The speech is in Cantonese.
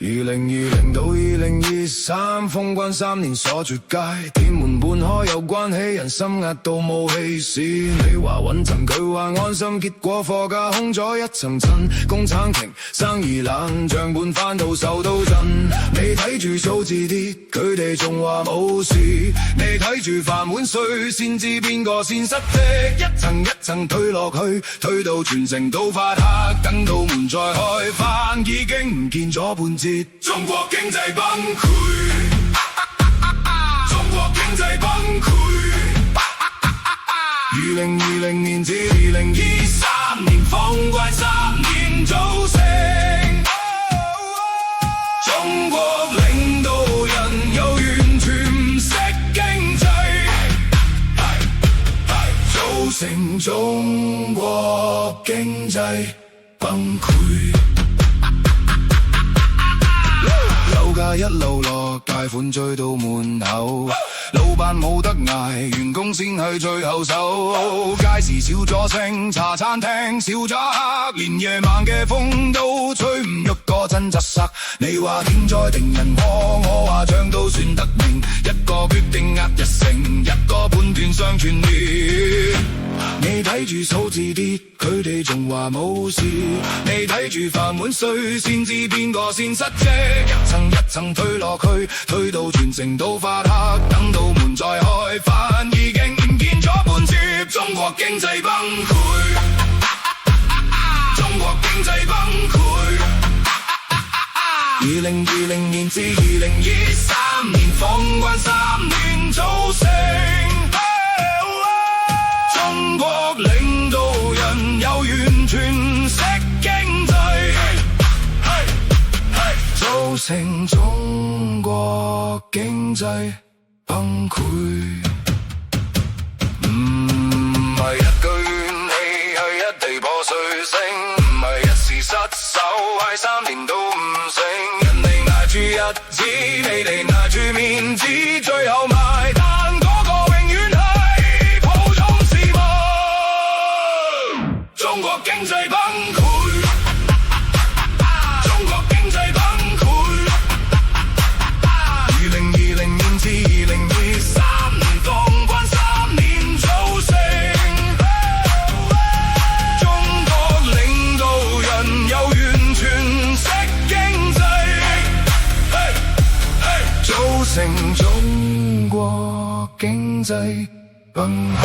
2020到2023，封關3年鎖住街，店門半開有關起人心壓到冇氣勢。你話穩陣，佢話安心，結果貨架空咗一層塵，工廠停，生意冷，帳本翻到手都震。你睇住數字跌，佢哋仲話冇事。你睇住飯碗碎，先知邊個先失職，一層一層推落去，推到全城都發黑，等到門再開翻，已經唔見咗半截。中國經濟崩潰，中國經濟崩潰。2020年至2023年，封關3年組成，中國領導人又完全唔識經濟，造成中國經濟崩潰。樓價一路落，貸款追到門口，老闆冇得捱，員工先係最後手。街市少咗聲，茶餐廳少咗客，連夜晚嘅風都吹唔喐個真窒塞。你話天災定人禍，我話賬都算得明，一個決定壓日成，一個判斷雙全面。你睇住數字跌，佢哋仲話冇事。你睇住飯碗碎，先知邊個先失職，一層一層推落去，推到全城都發黑，等到門再開翻，已經唔見咗半截。中國經濟崩潰，中國經濟崩潰。2020年至2023年，封關3年組成，中國領導人又完全識經濟，造成中國經濟崩潰。唔係一句怨氣，係一地破碎聲，唔係一時失手，係3年都唔醒。人哋捱住日子，你哋捱住面子，最後埋單嗰個永遠係普通市民。中國經濟崩潰，中國經濟崩潰。2020年至2023年，封關3年組成，中國領導人又完全識經濟，造成中國經濟崩潰。